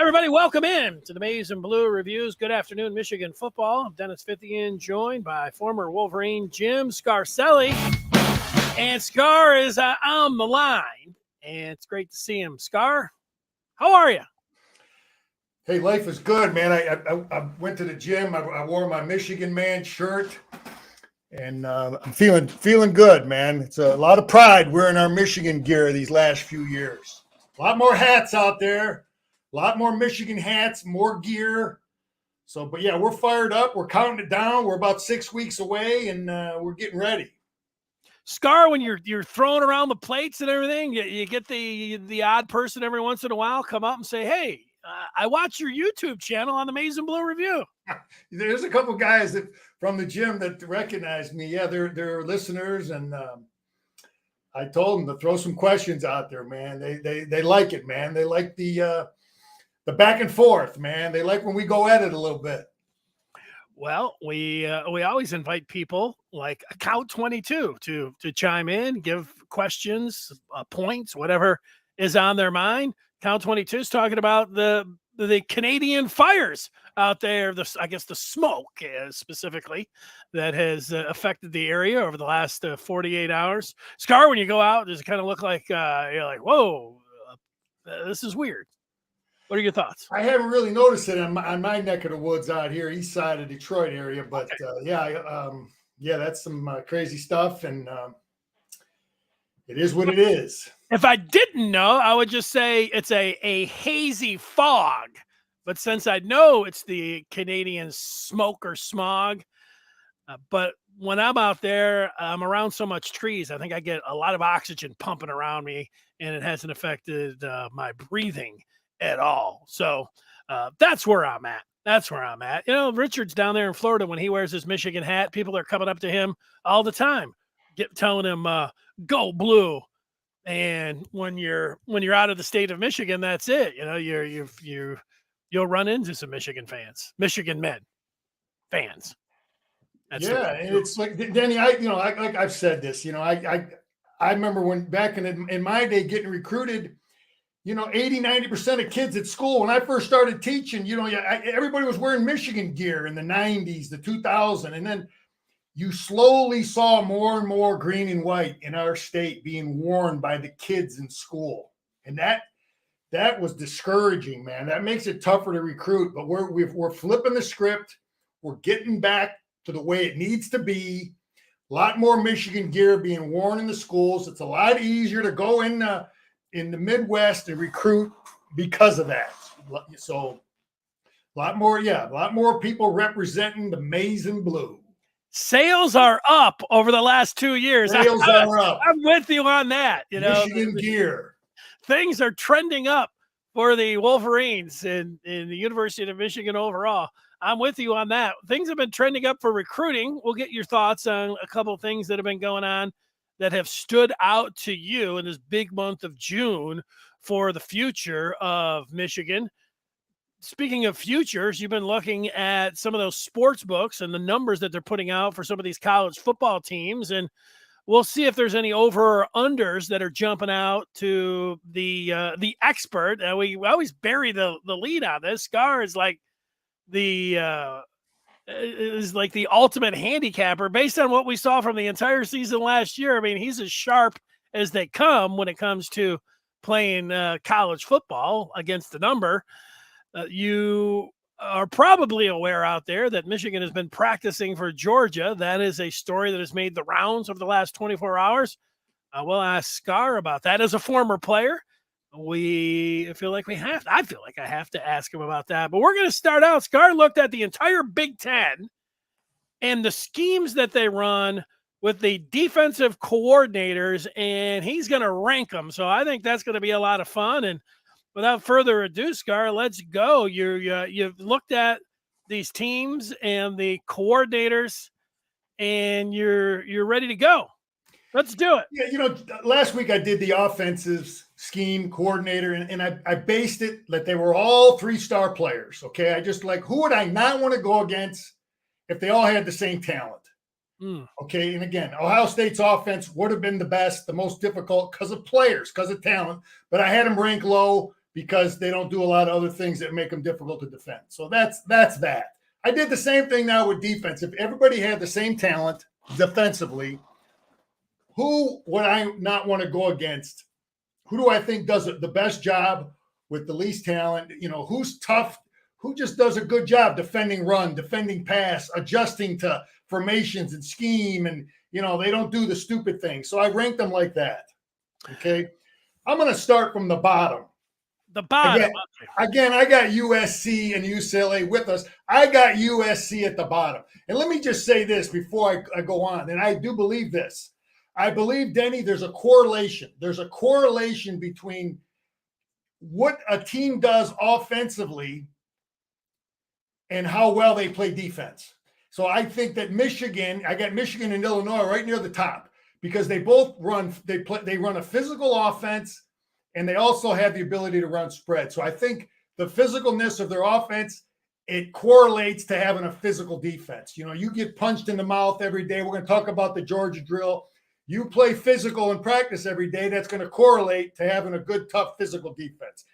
everybody. Welcome in to the Maize and Blue Reviews. Good afternoon, Michigan football. I'm Dennis Fithian, joined by former Wolverine Jim Scarcelli. And Scar is on the line, and it's great to see him. Scar, how are you? Hey, life is good, man. I went to the gym. I wore my Michigan man shirt, and I'm feeling good, man. It's a lot of pride wearing our Michigan gear these last few years. A lot more hats out there, a lot more Michigan hats, more gear. So, but yeah, we're fired up. We're counting it down. We're about 6 weeks away, and we're getting ready. Scar, when you're throwing around the plates and everything, you get the odd person every once in a while come up and say, "Hey, I watch your YouTube channel on the Maize and Blue Review." There's a couple guys from the gym that recognize me. Yeah, they're listeners, and I told them to throw some questions out there, man. They like it, man. They like the back and forth, man. They like when we go at it a little bit. Well, we always invite people like Account 22 to chime in, give questions, points, whatever is on their mind. Account 22 is talking about the Canadian fires out there. I guess the smoke specifically that has affected the area over the last 48 hours. Scar, when you go out, does it kind of look like you're like, whoa, this is weird? What are your thoughts? I haven't really noticed it on my neck of the woods out here, east side of Detroit area, but that's some crazy stuff, and it is what it is. If I didn't know, I would just say it's a hazy fog, but since I know it's the Canadian smoke or smog, but when I'm out there, I'm around so much trees, I think I get a lot of oxygen pumping around me, and it hasn't affected my breathing at all. So that's where I'm at. You know, Richard's down there in Florida when he wears his Michigan hat. People are coming up to him all the time, telling him, go blue. And when you're out of the state of Michigan, that's it. You know, you'll run into some Michigan fans, Michigan men fans. And it's like, Danny, like I've said this, you know, I remember when back in my day getting recruited, you know, 80-90% of kids at school, when I first started teaching, you know, everybody was wearing Michigan gear in the 90s, the 2000. And then you slowly saw more and more green and white in our state being worn by the kids in school. And that was discouraging, man. That makes it tougher to recruit, but we're flipping the script. We're getting back to the way it needs to be. A lot more Michigan gear being worn in the schools. It's a lot easier to go in the Midwest and recruit because of that. So a lot more people representing the Maize and Blue. Sales are up over the last 2 years. Sales are up. I'm with you on that. You know, Michigan gear. Things are trending up for the Wolverines in the University of Michigan overall. I'm with you on that. Things have been trending up for recruiting. We'll get your thoughts on a couple of things that have been going on that have stood out to you in this big month of June for the future of Michigan. Speaking of futures, you've been looking at some of those sports books and the numbers that they're putting out for some of these college football teams. And we'll see if there's any over or unders that are jumping out to the expert. And we always bury the lead on this. Scar is like the ultimate handicapper based on what we saw from the entire season last year. I mean, he's as sharp as they come when it comes to playing college football against the number. You are probably aware out there that Michigan has been practicing for Georgia. That is a story that has made the rounds over the last 24 hours. We'll ask Scar about that. As a former player, I feel like I have to ask him about that. But we're going to start out. Scar looked at the entire Big Ten and the schemes that they run with the defensive coordinators, and he's going to rank them. So I think that's going to be a lot of fun. And without further ado, Scar, let's go. You've looked at these teams and the coordinators, and you're ready to go. Let's do it. Yeah, you know, last week I did the offensive scheme coordinator, and I based it that they were all 3-star players. Okay, I just like, who would I not want to go against if they all had the same talent? Okay, and again, Ohio State's offense would have been the best, the most difficult because of players, because of talent, but I had them ranked low because they don't do a lot of other things that make them difficult to defend. So that's that. I did the same thing now with defense. If everybody had the same talent defensively, who would I not want to go against? Who do I think does the best job with the least talent? Who's tough? Who just does a good job defending run, defending pass, adjusting to formations and scheme, and they don't do the stupid things. So I ranked them like that. Okay. I'm going to start from the bottom. The bottom. Again, I got USC and UCLA with us. I got USC at the bottom. And let me just say this before I go on, and I do believe this. I believe, Denny, there's a correlation. There's a correlation between what a team does offensively and how well they play defense. So I think that I got Michigan and Illinois right near the top because they both run a physical offense, and they also have the ability to run spread. So I think the physicalness of their offense, it correlates to having a physical defense. You get punched in the mouth every day. We're going to talk about the Georgia drill. You play physical in practice every day. That's going to correlate to having a good, tough physical defense.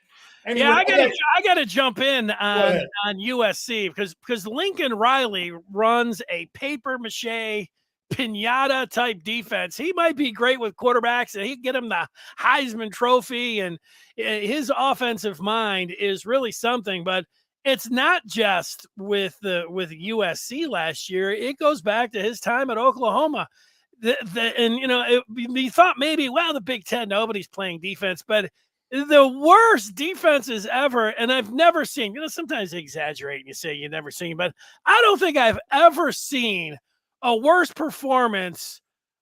Anyway, I gotta jump in on USC because Lincoln Riley runs a paper mache pinata type defense. He might be great with quarterbacks, and he can get him the Heisman Trophy, and his offensive mind is really something. But it's not just with USC last year. It goes back to his time at Oklahoma. You thought maybe, the Big Ten, nobody's playing defense, but the worst defenses ever, and I've never seen, sometimes they exaggerate and you say you've never seen, but I don't think I've ever seen a worse performance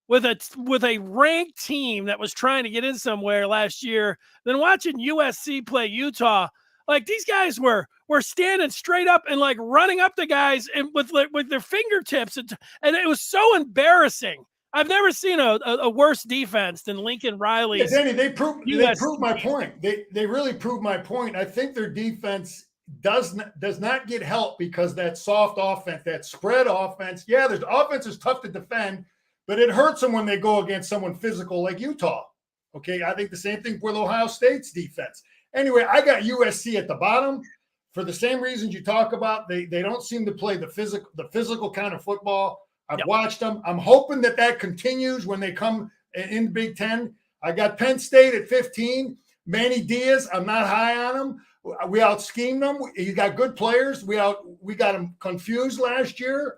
with a ranked team that was trying to get in somewhere last year than watching USC play Utah. Like, these guys were standing straight up and like running up the guys and with their fingertips, and it was so embarrassing. I've never seen a worse defense than Lincoln Riley's. Yeah, Danny, they proved my point. They really proved my point. I think their defense does not get help because that soft offense, that spread offense. Yeah, their offense is tough to defend, but it hurts them when they go against someone physical like Utah. Okay, I think the same thing with Ohio State's defense. Anyway, I got USC at the bottom for the same reasons you talk about. They don't seem to play the physical kind of football. I've watched them. I'm hoping that continues when they come in the Big Ten. I got Penn State at 15. Manny Diaz, I'm not high on him. We out-schemed him. He got good players. We got him confused last year,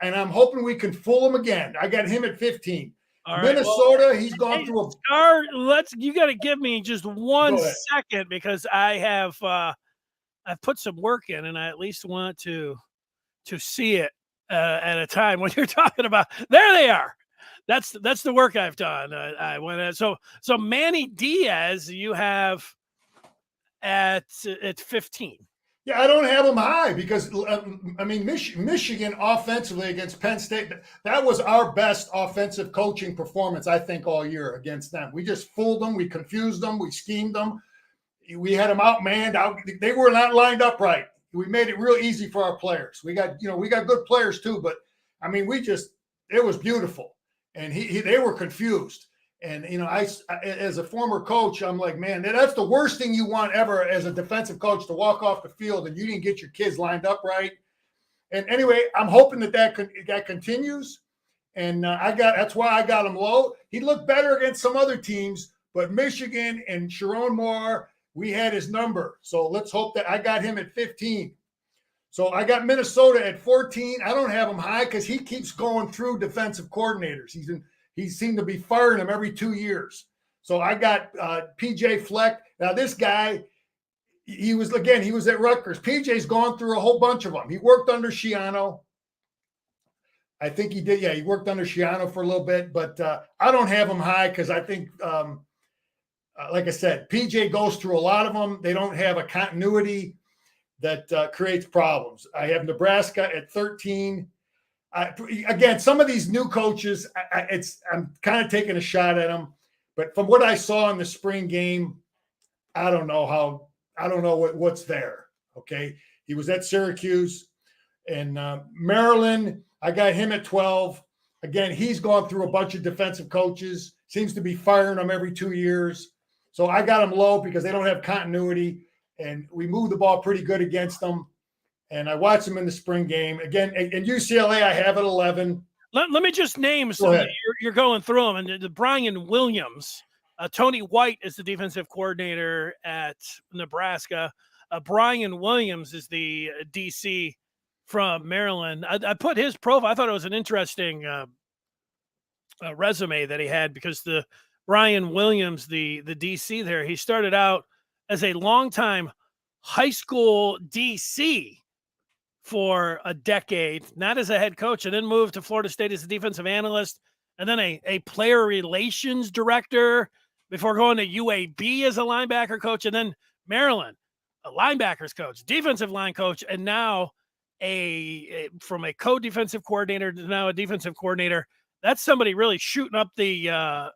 and I'm hoping we can fool him again. I got him at 15. All right, Minnesota, he's gone through a – you got to give me just 1 second because I've put some work in, and I at least want to see it at a time when you're talking about. There they are. That's the work I've done. I went so Manny Diaz you have at 15. Yeah, I don't have him high because Michigan offensively against Penn State, that was our best offensive coaching performance, I think, all year against them. We just fooled them, we confused them, we schemed them, we had them outmanned. They were not lined up right. We made it real easy for our players. We got good players too, but it was beautiful, and they were confused. And I as a former coach, I'm like, man, that's the worst thing you want ever as a defensive coach, to walk off the field and you didn't get your kids lined up right. And anyway, I'm hoping that continues. And that's why I got him low. He looked better against some other teams, but Michigan and Sharon Moore, we had his number. So let's hope that I got him at 15. So I got Minnesota at 14. I don't have him high because he keeps going through defensive coordinators. He seemed to be firing them every 2 years. So I got PJ Fleck. Now this guy, he was at Rutgers. PJ's gone through a whole bunch of them. He worked under Schiano. I think he did. Yeah, he worked under Schiano for a little bit, but I don't have him high because I think, like I said, PJ goes through a lot of them. They don't have a continuity that creates problems. I have Nebraska at 13. Again, some of these new coaches, I'm kind of taking a shot at them, but from what I saw in the spring game, I don't know what's there. Okay. He was at Syracuse, and Maryland, I got him at 12. Again, he's gone through a bunch of defensive coaches, seems to be firing them every 2 years. So I got them low because they don't have continuity, and we move the ball pretty good against them. And I watched them in the spring game. Again, in UCLA, I have at 11. Let me just name some that you're going through them. And the Brian Williams, Tony White is the defensive coordinator at Nebraska. Brian Williams is the DC from Maryland. I put his profile. I thought it was an interesting resume that he had, because the Brian Williams, the DC there, he started out as a longtime high school DC for a decade, not as a head coach, and then moved to Florida State as a defensive analyst, and then a player relations director before going to UAB as a linebacker coach, and then Maryland, a linebackers coach, defensive line coach, and now from a co-defensive coordinator to now a defensive coordinator. That's somebody really shooting up the,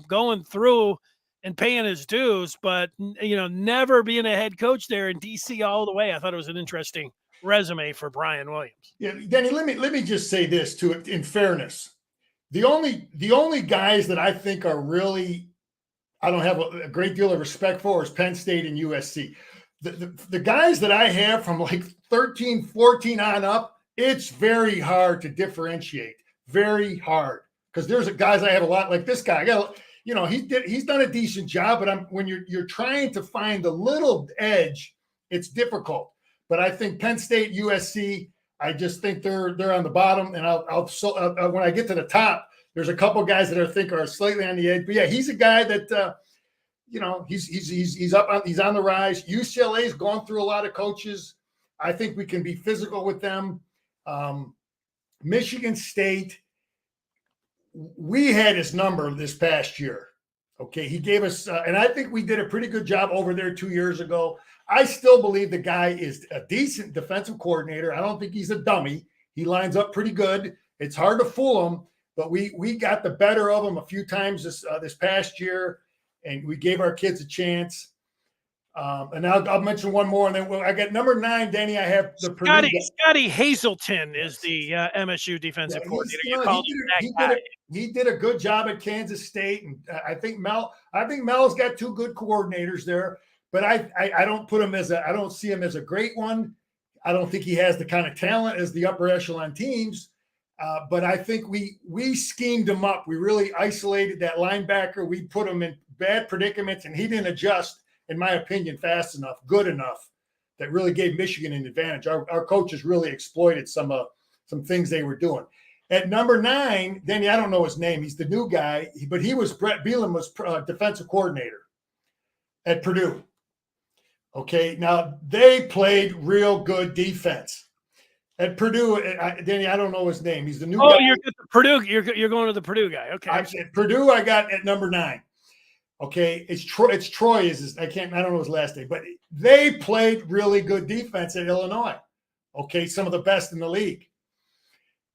going through and paying his dues, but, never being a head coach there in DC all the way. I thought it was an interesting resume for Brian Williams. Yeah, Denny, let me just say this to it in fairness. The only guys that I think are really, I don't have a great deal of respect for, is Penn State and USC. The guys that I have from like 13, 14 on up, it's very hard to differentiate. Very hard, because there's guys I have a lot, like this guy. He's done a decent job, but when you're trying to find the little edge, it's difficult. But I think Penn State, USC, I just think they're on the bottom. And I'll when I get to the top, there's a couple guys that I think are slightly on the edge. But yeah, he's a guy that he's on the rise. UCLA's gone through a lot of coaches. I think we can be physical with them. Michigan State, we had his number this past year. Okay, he gave us, and I think we did a pretty good job over there 2 years ago. I still believe the guy is a decent defensive coordinator. I don't think he's a dummy. He lines up pretty good. It's hard to fool him, but we got the better of him a few times this past year, and we gave our kids a chance. And I'll mention one more, and then I got number 9, Danny. I have the Scotty Hazelton is the MSU defensive coordinator. He did a good job at Kansas State, and I think Mel's got 2 good coordinators there. But I don't put him I don't see him as a great one. I don't think he has the kind of talent as the upper echelon teams. But I think we schemed him up. We really isolated that linebacker. We put him in bad predicaments, and he didn't adjust, in my opinion, fast enough, good enough, that really gave Michigan an advantage. Our coaches really exploited some things they were doing. At number 9, Danny, I don't know his name. He's the new guy, but Brett Bielema was defensive coordinator at Purdue. Okay, now they played real good defense at Purdue. Danny, I don't know his name. He's the new guy. Oh, you're at the Purdue. You're going to the Purdue guy. Okay. At Purdue, I got at number 9. Okay, it's Troy. I don't know his last name, but they played really good defense at Illinois. Okay, some of the best in the league.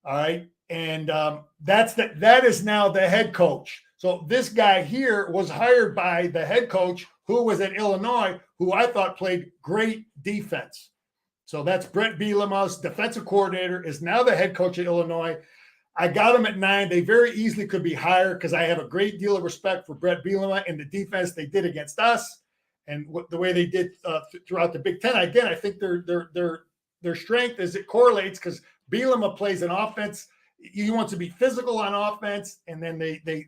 All right, and that is now the head coach. So this guy here was hired by the head coach who was at Illinois, who I thought played great defense. So that's Brett Bielema's defensive coordinator, is now the head coach at Illinois. I got him at 9. They very easily could be higher, because I have a great deal of respect for Brett Bielema and the defense they did against us, and the way they did throughout the Big Ten. Again, I think their strength is it correlates, because Bielema plays an offense. He wants to be physical on offense, and then they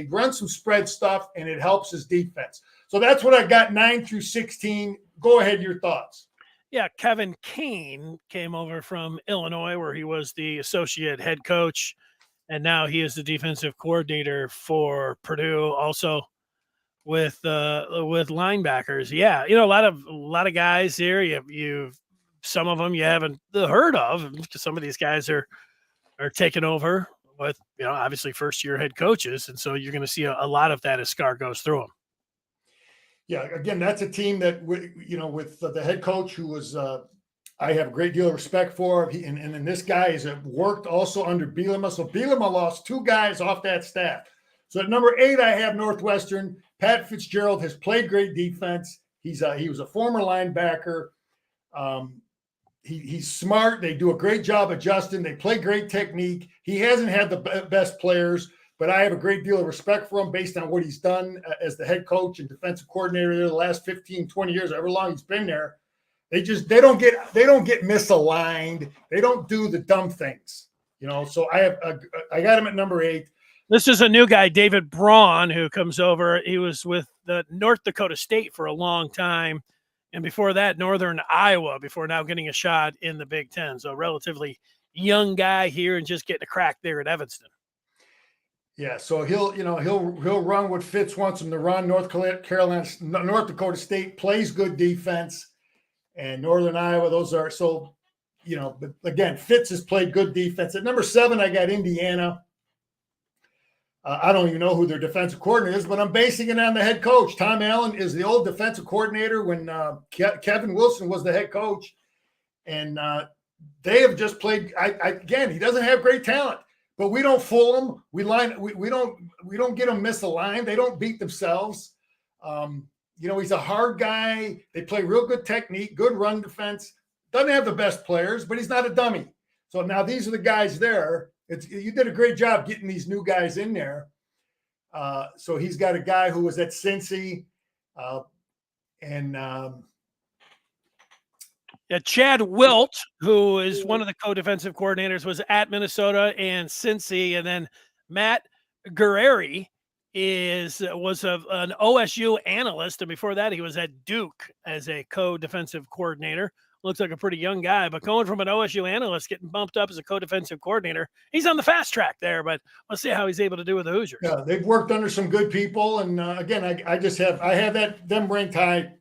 run some spread stuff, and it helps his defense. So that's what I got 9 through 16. Go ahead, your thoughts. Yeah, Kevin Kane came over from Illinois, where he was the associate head coach, and now he is the defensive coordinator for Purdue, also with linebackers. Yeah, a lot of guys here. You've some of them you haven't heard of, because some of these guys are taking over with obviously first year head coaches, and so you're going to see a lot of that as Scar goes through them. Yeah, again, that's a team that, with the head coach who was, I have a great deal of respect for. And this guy has worked also under Bielema. So Bielema lost 2 guys off that staff. So at number 8, I have Northwestern. Pat Fitzgerald has played great defense. He was a former linebacker. He's smart. They do a great job adjusting. They play great technique. He hasn't had the best players, but I have a great deal of respect for him based on what he's done as the head coach and defensive coordinator there the last 15, 20 years, however long he's been there. They don't get misaligned. They don't do the dumb things, So I got him at number 8. This is a new guy, David Braun, who comes over. He was with the North Dakota State for a long time, and before that, Northern Iowa, before now getting a shot in the Big Ten. So, relatively young guy here and just getting a crack there at Evanston. Yeah, so he'll run what Fitz wants him to run. North Dakota State plays good defense, and Northern Iowa. Those are so, But again, Fitz has played good defense. At number 7, I got Indiana. I don't even know who their defensive coordinator is, but I'm basing it on the head coach. Tom Allen is the old defensive coordinator when Kevin Wilson was the head coach, and they have just played. Again, he doesn't have great talent, but we don't fool him. We don't get them misaligned. They don't beat themselves. He's a hard guy. They play real good technique, good run defense. Doesn't have the best players, but he's not a dummy. So now these are the guys there. You did a great job getting these new guys in there. So he's got a guy who was at Cincy, Chad Wilt, who is one of the co-defensive coordinators, was at Minnesota and Cincy, and then Matt Guerrieri was an OSU analyst, and before that, he was at Duke as a co-defensive coordinator. Looks like a pretty young guy, but going from an OSU analyst getting bumped up as a co-defensive coordinator, he's on the fast track there, but let's see how he's able to do with the Hoosiers. Yeah, they've worked under some good people, and again, I have them ranked high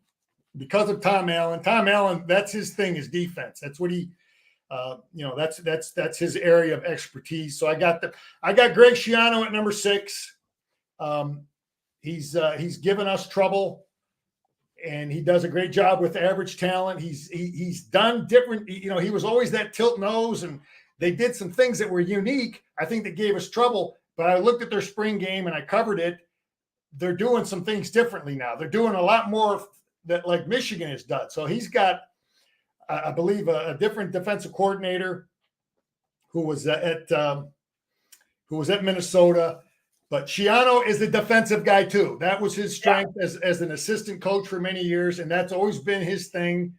because of Tom Allen. Tom Allen, that's his thing, is defense. That's what he, that's his area of expertise. So I got Greg Schiano at number 6. He's given us trouble. And he does a great job with average talent. He's done different. He was always that tilt nose, and they did some things that were unique. I think that gave us trouble. But I looked at their spring game and I covered it. They're doing some things differently now. They're doing a lot more that like Michigan has done. So he's got, I believe, a different defensive coordinator who was at Minnesota. But Schiano is the defensive guy too. That was his strength as an assistant coach for many years, and that's always been his thing.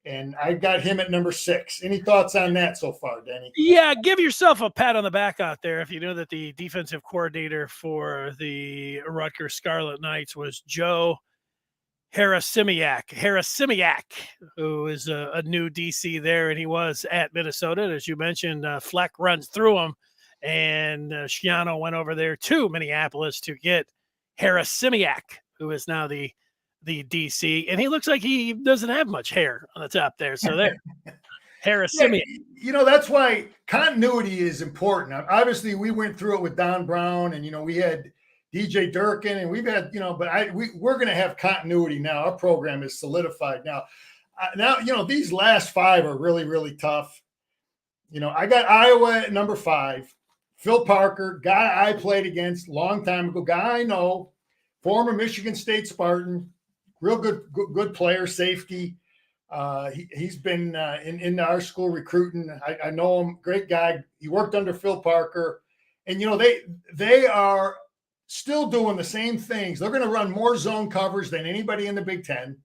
And I got him at number 6. Any thoughts on that so far, Denny? Yeah, give yourself a pat on the back out there if you know that the defensive coordinator for the Rutgers Scarlet Knights was Joe Harasimiak, who is a new DC there, and he was at Minnesota. As you mentioned, Fleck runs through him. And Schiano went over there to Minneapolis to get Harasimiak, who is now the DC. And he looks like he doesn't have much hair on the top there. So there, Harasimiak. Yeah, that's why continuity is important. Obviously, we went through it with Don Brown, and, we had DJ Durkin, and we've had, but we're going to have continuity now. Our program is solidified now. These last 5 are really, really tough. I got Iowa at number 5. Phil Parker, guy I played against a long time ago, guy I know, former Michigan State Spartan, real good player, safety. He's been in our school recruiting. I know him, great guy. He worked under Phil Parker. And, they are still doing the same things. They're going to run more zone coverage than anybody in the Big Ten.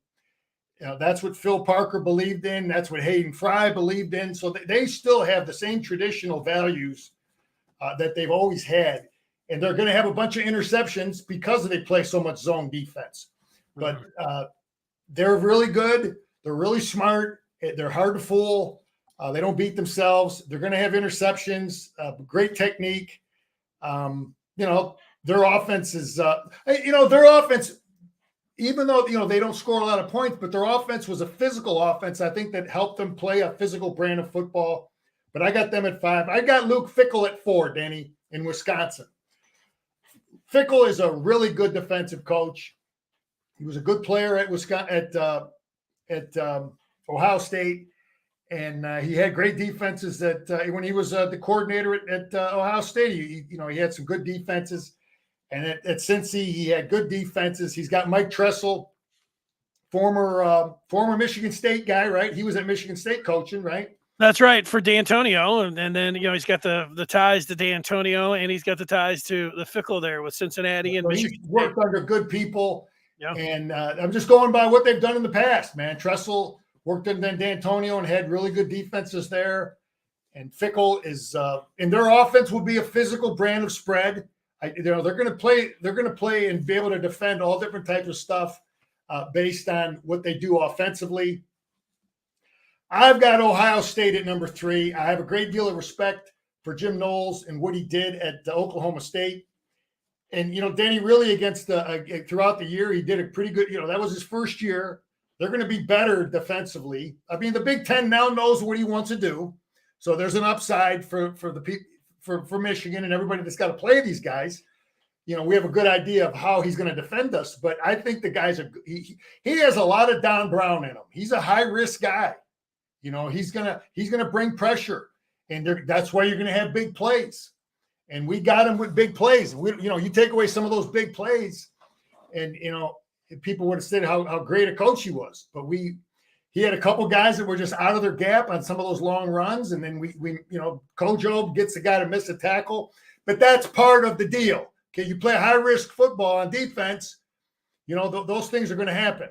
That's what Phil Parker believed in. That's what Hayden Fry believed in. So they still have the same traditional values that they've always had. And they're going to have a bunch of interceptions because they play so much zone defense. But they're really good. They're really smart. They're hard to fool. They don't beat themselves. They're going to have interceptions, great technique. Their offense is, even though, they don't score a lot of points, but their offense was a physical offense. I think that helped them play a physical brand of football. But I got them at 5. I got Luke Fickell at 4, Danny, in Wisconsin. Fickell is a really good defensive coach. He was a good player at Ohio State, and he had great defenses. When he was the coordinator at Ohio State, he had some good defenses. And at Cincy, he had good defenses. He's got Mike Tressel, former Michigan State guy, right? He was at Michigan State coaching, right? That's right, for D'Antonio, and then, he's got the ties to D'Antonio, and he's got the ties to the Fickle there with Cincinnati and So he's Michigan State. worked under good people, Yeah. and I'm just going by what they've done in the past, man. Tressel worked under D'Antonio and had really good defenses there, and Fickle is and their offense will be a physical brand of spread. They're going to play. They're going to play and be able to defend all different types of stuff based on what they do offensively. I've got Ohio State at number 3. I have a great deal of respect for Jim Knowles and what he did at Oklahoma State. And, Danny, really against throughout the year, he did a pretty good, that was his first year. They're going to be better defensively. I mean, the Big Ten now knows what he wants to do. So there's an upside for the people for Michigan and everybody that's got to play these guys. We have a good idea of how he's going to defend us. But I think the guys he has a lot of Don Brown in him. He's a high risk guy. He's gonna bring pressure, and that's why you're gonna have big plays. And we got him with big plays. You take away some of those big plays, and people would have said how great a coach he was. But he had a couple guys that were just out of their gap on some of those long runs, and then we Kojo gets the guy to miss a tackle. But that's part of the deal. Okay, you play high risk football on defense. Those things are going to happen.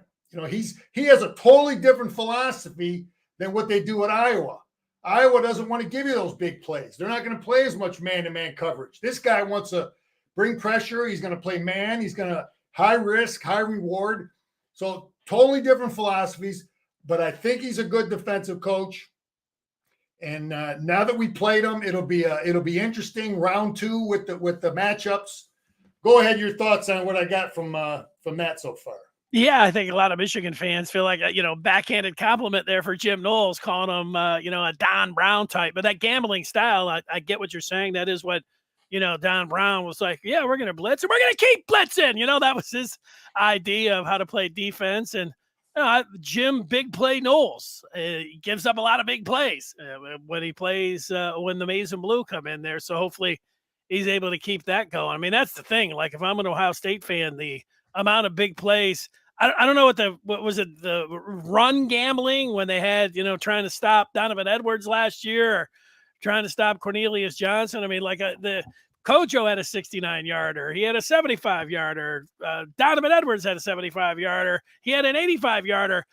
He has a totally different philosophy than what they do at Iowa. Iowa doesn't want to give you those big plays. They're not going to play as much man-to-man coverage. This guy wants to bring pressure. He's going to play man. He's going to high risk, high reward. So totally different philosophies, but I think he's a good defensive coach. And now that we played him, it'll be interesting. Round 2 with the matchups. Go ahead, your thoughts on what I got from that so far. Yeah, I think a lot of Michigan fans feel like backhanded compliment there for Jim Knowles, calling him a Don Brown type. But that gambling style, I get what you're saying. That is what Don Brown was like. Yeah, we're going to blitz and we're going to keep blitzing. That was his idea of how to play defense. And Jim Big Play Knowles, he gives up a lot of big plays when he plays when the Maize and Blue come in there. So hopefully he's able to keep that going. I mean, that's the thing. Like if I'm an Ohio State fan, the amount of big plays. I don't know what was it, the run gambling when they had, trying to stop Donovan Edwards last year or trying to stop Cornelius Johnson. I mean, like the Kojo had a 69-yarder. He had a 75-yarder. Donovan Edwards had a 75-yarder. He had an 85-yarder.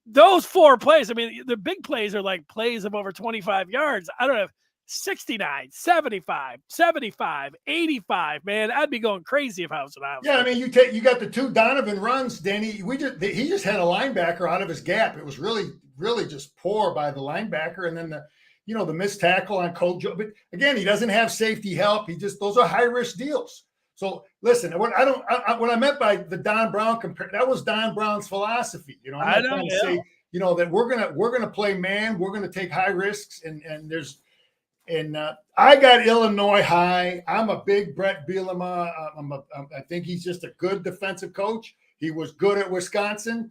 Those 4 plays, I mean, the big plays are like plays of over 25 yards. I don't know. 69, 75, 75, 85, man. I'd be going crazy if I was an Iowa. Yeah, I mean, you got the 2 Donovan runs, Danny. He just had a linebacker out of his gap. It was really, really just poor by the linebacker, and then the missed tackle on Kojo. But again, he doesn't have safety help. Those are high risk deals. So listen, what I meant by the Don Brown that was Don Brown's philosophy. I'm not trying to say that we're gonna play man. We're gonna take high risks, and there's. And I got Illinois high. I'm a big Brett Bielema. I think he's just a good defensive coach. He was good at Wisconsin.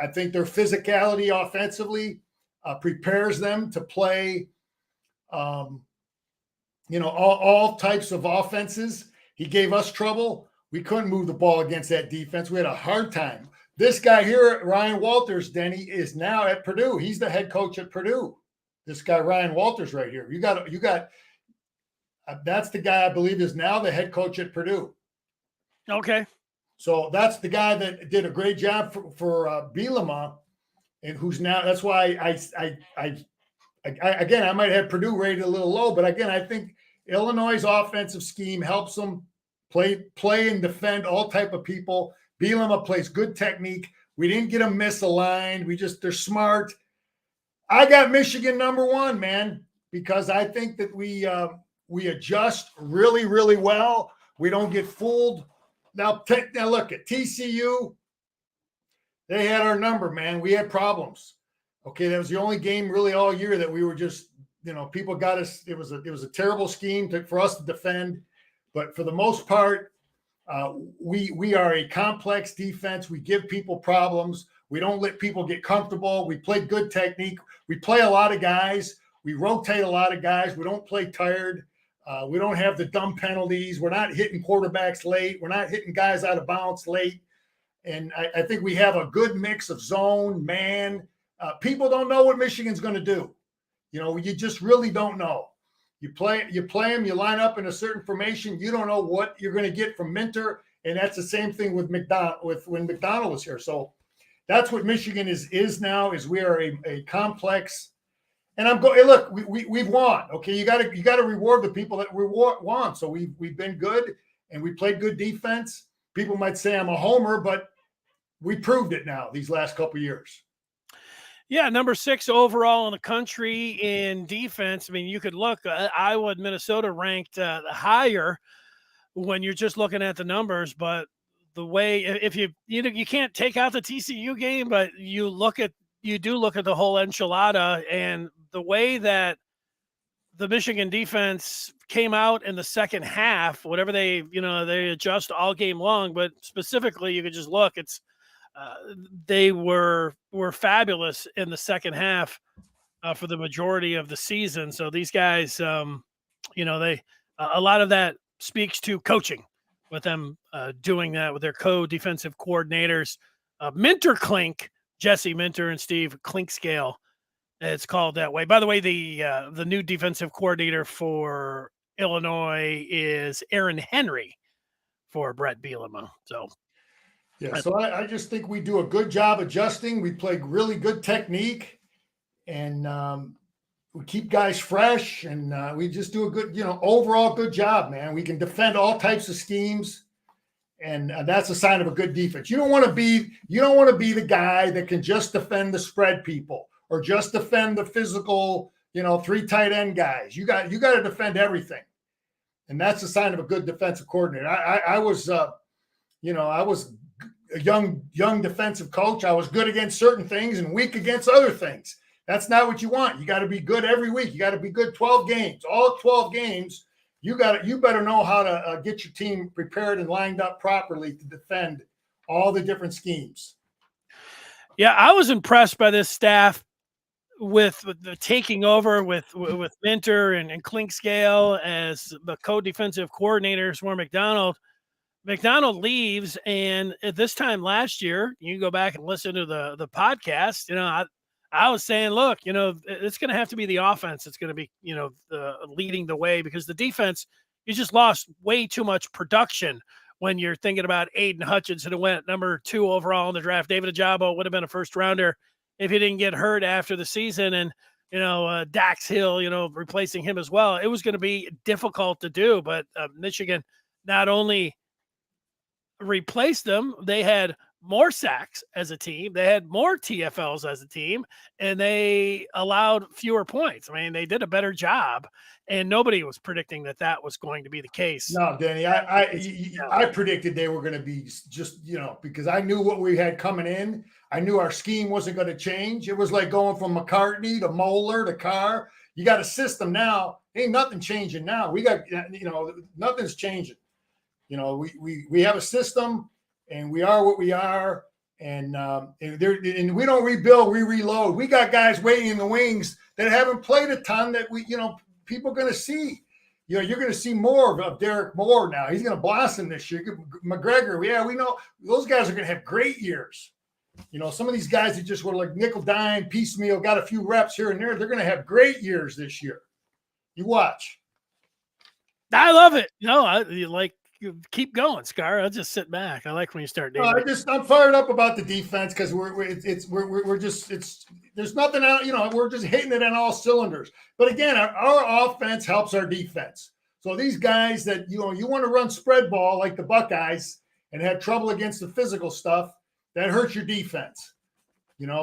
I think their physicality offensively prepares them to play, all types of offenses. He gave us trouble. We couldn't move the ball against that defense. We had a hard time. This guy here, Ryan Walters, Denny, is now at Purdue. He's the head coach at Purdue. This guy, Ryan Walters, right here. You got. That's the guy I believe is now the head coach at Purdue. Okay. So that's the guy that did a great job for Bielema, and who's now. That's why I might have Purdue rated a little low, but again, I think Illinois' offensive scheme helps them play and defend all type of people. Bielema plays good technique. We didn't get them misaligned. They're smart. I got Michigan number 1, man, because I think that we adjust really, really well. We don't get fooled. Now look at TCU. They had our number, man. We had problems. Okay, that was the only game really all year that we were just, people got us. It was a terrible scheme for us to defend, but for the most part, we are a complex defense. We give people problems. We don't let people get comfortable. We play good technique. We play a lot of guys. We rotate a lot of guys. We don't play tired. We don't have the dumb penalties. We're not hitting quarterbacks late. We're not hitting guys out of bounds late. And I think we have a good mix of zone, man. People don't know what Michigan's going to do. You just really don't know. You play them, you line up in a certain formation. You don't know what you're going to get from Minter. And that's the same thing with when McDonald was here. So that's what Michigan is now, is we are a complex. And I'm going, hey, look, we've won. Okay. You got to reward the people that won. So we've been good and we played good defense. People might say I'm a homer, but we proved it now these last couple of years. Yeah, number 6 overall in the country in defense. I mean, you could look, Iowa and Minnesota ranked higher when you're just looking at the numbers, but the way, if you can't take out the TCU game, but you do look at the whole enchilada, and the way that the Michigan defense came out in the second half, whatever they adjust all game long, but specifically you could just look, they were fabulous in the second half for the majority of the season. So these guys, a lot of that speaks to coaching with them doing that with their co-defensive coordinators, Minter Klink, Jesse Minter and Steve Clinkscale. It's called that way. By the way, the new defensive coordinator for Illinois is Aaron Henry for Brett Bielema. So. Yeah, so I just think we do a good job adjusting. We play really good technique, and we keep guys fresh, and we just do a good, overall good job, man. We can defend all types of schemes, and that's a sign of a good defense. You don't want to be the guy that can just defend the spread people or just defend the physical, 3 tight end guys. You got to defend everything, and that's a sign of a good defensive coordinator. I was a young defensive coach. I was good against certain things and weak against other things. That's not what you want. You got to be good every week. You got to be good 12 games. All 12 games, you better know how to get your team prepared and lined up properly to defend all the different schemes. Yeah, I was impressed by this staff with the taking over with Minter and Clinkscale as the co-defensive coordinators for McDonald. McDonald leaves, and at this time last year, you can go back and listen to the podcast. I was saying, look, it's going to have to be the offense. It's going to be, leading the way, because the defense, you just lost way too much production when you're thinking about Aiden Hutchinson, who went number 2 overall in the draft. David Ajabo would have been a first rounder if he didn't get hurt after the season. And, Dax Hill, replacing him as well. It was going to be difficult to do, but Michigan not only replaced them, they had more sacks as a team, they had more TFLs as a team, and they allowed fewer points. I mean, they did a better job, and nobody was predicting that was going to be the case. No, Danny, I predicted they were going to be just, because I knew what we had coming in. I knew our scheme wasn't going to change. It was like going from McCartney to Moeller to Carr. You got a system now. Ain't nothing changing now. We got, nothing's changing. We have a system, and we are what we are, and we don't rebuild, we reload. We got guys waiting in the wings that haven't played a ton that people are going to see. You're going to see more of Derek Moore now. He's going to blossom this year. McGregor, we know those guys are going to have great years. Some of these guys that just were like nickel dime, piecemeal, got a few reps here and there, they're going to have great years this year. You watch. I love it. You keep going, Scar. I'll just sit back. I like when you start. I'm fired up about the defense, because there's nothing out. We're just hitting it on all cylinders. But again, our offense helps our defense. So these guys that you want to run spread ball like the Buckeyes and have trouble against the physical stuff, that hurts your defense.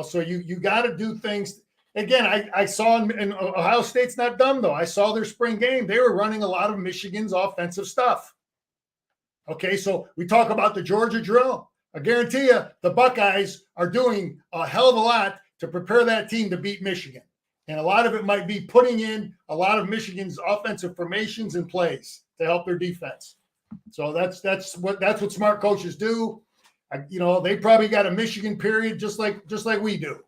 So you got to do things. Again, I saw in Ohio State's not dumb though. I saw their spring game. They were running a lot of Michigan's offensive stuff. Okay, so we talk about the Georgia drill. I guarantee you the Buckeyes are doing a hell of a lot to prepare that team to beat Michigan. And a lot of it might be putting in a lot of Michigan's offensive formations and plays to help their defense. So that's what smart coaches do. They probably got a Michigan period just like we do.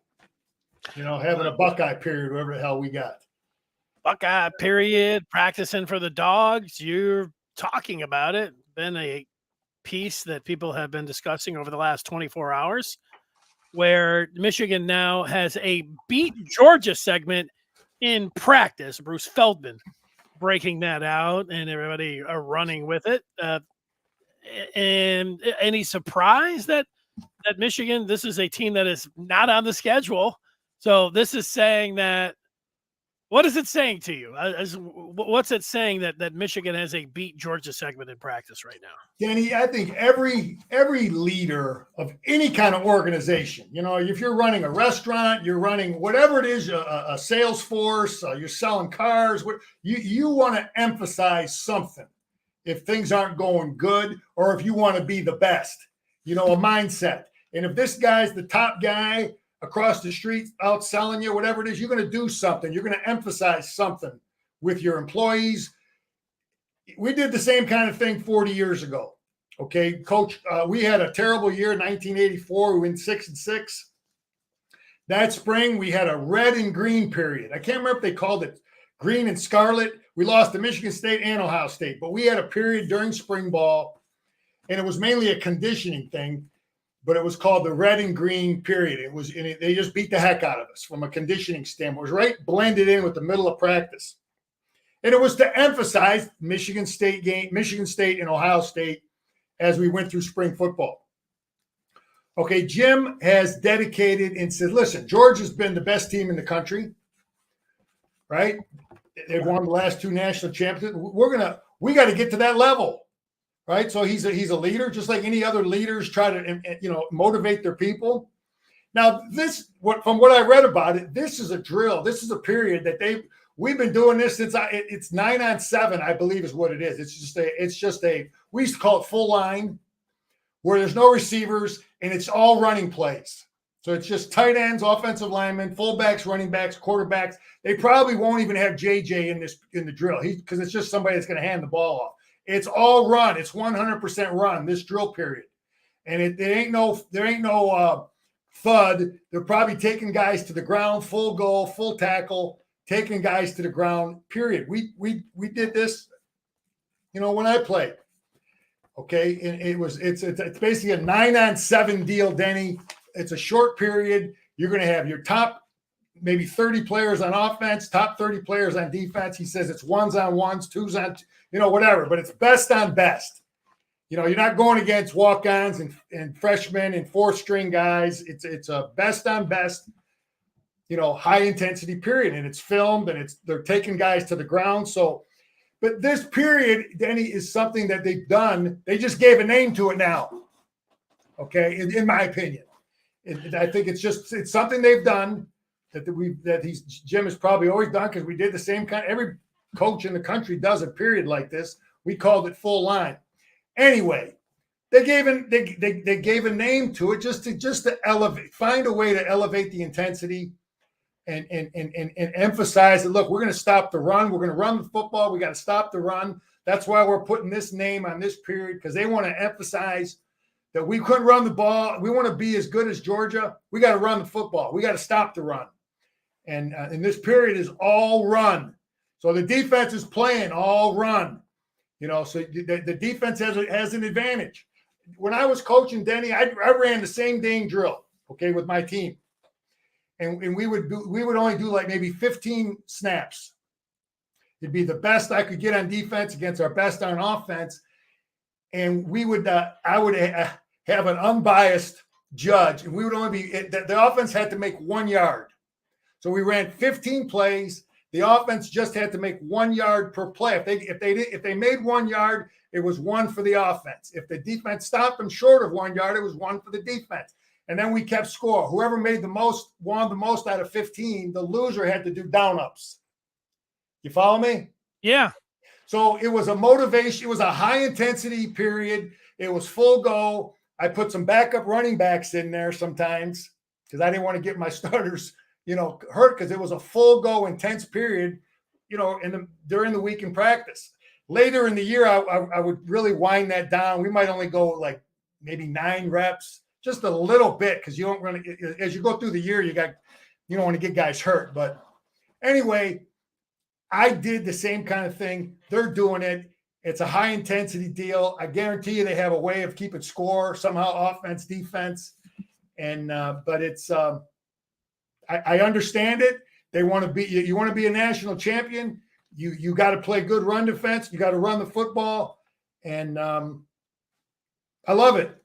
Having a Buckeye period, whatever the hell we got. Buckeye period, practicing for the Dogs. You're talking about it. Been a piece that people have been discussing over the last 24 hours, where Michigan now has a beat Georgia segment in practice. Bruce Feldman breaking that out, and everybody are running with it. And any surprise that Michigan, this is a team that is not on the schedule. So this is saying that, what is it saying to you? What's it saying that Michigan has a beat Georgia segment in practice right now? Danny, I think every leader of any kind of organization, if you're running a restaurant, you're running whatever it is, a sales force, you're selling cars, you want to emphasize something if things aren't going good, or if you want to be the best, a mindset. And if this guy's the top guy across the street out selling you, whatever it is, you're going to do something. You're going to emphasize something with your employees. We did the same kind of thing 40 years ago. Okay, Coach, we had a terrible year, 1984. We went 6-6. That spring, we had a red and green period. I can't remember if they called it green and scarlet. We lost to Michigan State and Ohio State, but we had a period during spring ball, and it was mainly a conditioning thing, but it was called the red and green period. They just beat the heck out of us from a conditioning standpoint. It was right blended in with the middle of practice. And it was to emphasize Michigan State and Ohio State as we went through spring football. Okay, Jim has dedicated and said, listen, Georgia's been the best team in the country, right? They've won the last 2 national championships. We got to get to that level, right? So he's a leader, just like any other leaders try to, motivate their people. Now, from what I read about it, this is a drill. This is a period that we've been doing this since it's 9-on-7, I believe is what it is. It's just we used to call it full line, where there's no receivers and it's all running plays. So it's just tight ends, offensive linemen, fullbacks, running backs, quarterbacks. They probably won't even have JJ in the drill because it's just somebody that's going to hand the ball off. It's all run. It's 100% run this drill period, and there ain't no thud. They're probably taking guys to the ground, full goal, full tackle, taking guys to the ground. Period. We did this, when I played. Okay, and it's basically a 9-on-7 deal, Denny. It's a short period. You're going to have your top maybe 30 players on offense, top 30 players on defense. He says it's 1s-on-1s, 2s-on, whatever, but it's best on best. You're not going against walk-ons and freshmen and 4th-string guys. It's a best on best, high intensity period, and it's filmed and they're taking guys to the ground. So, but this period, Denny, is something that they've done. They just gave a name to it now. Okay, in my opinion. I think it's something they've done Jim has probably always done, because we did the same kind. Every coach in the country does a period like this. We called it full line. Anyway, they gave a name to it just to elevate, find a way to elevate the intensity and emphasize that, look, we're going to stop the run. We're going to run the football. We got to stop the run. That's why we're putting this name on this period, because they want to emphasize that we couldn't run the ball. We want to be as good as Georgia. We got to run the football. We got to stop the run. And this period is all run. So the defense is playing all run. So the defense has an advantage. When I was coaching, Denny, I ran the same dang drill, okay, with my team. And we would only do like maybe 15 snaps. It'd be the best I could get on defense against our best on offense. And I would have an unbiased judge, and we would only be the offense had to make 1 yard. So we ran 15 plays. The offense just had to make 1 yard per play. If they made 1 yard, it was 1 for the offense. If the defense stopped them short of 1 yard, it was 1 for the defense. And then we kept score. Whoever made the most, won the most out of 15, the loser had to do down ups. You follow me? Yeah. So it was a motivation. It was a high intensity period. It was full go. I put some backup running backs in there sometimes because I didn't want to get my starters, hurt, because it was a full go intense period, during the week in practice. Later in the year, I would really wind that down. We might only go like maybe 9 reps, just a little bit, because you don't really, as you go through the year, you don't want to get guys hurt. But anyway, I did the same kind of thing. They're doing it. It's a high intensity deal. I guarantee you they have a way of keeping score somehow, offense, defense. And, but it's, I understand it. They want to be. You want to be a national champion. You got to play good run defense. You got to run the football, and I love it.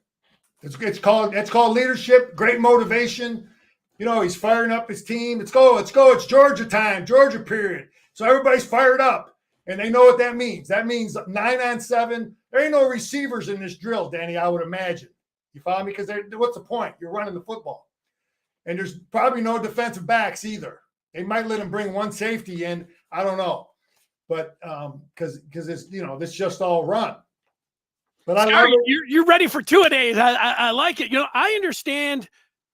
It's called leadership. Great motivation. He's firing up his team. Let's go. It's Georgia time. Georgia period. So everybody's fired up, and they know what that means. That means 9-on-7. There ain't no receivers in this drill, Danny. I would imagine. You follow me? Because what's the point? You're running the football, and there's probably no defensive backs either. They might let him bring one safety in. I don't know, but because it's this just all run. But you're ready for 2-a-days. I like it. I understand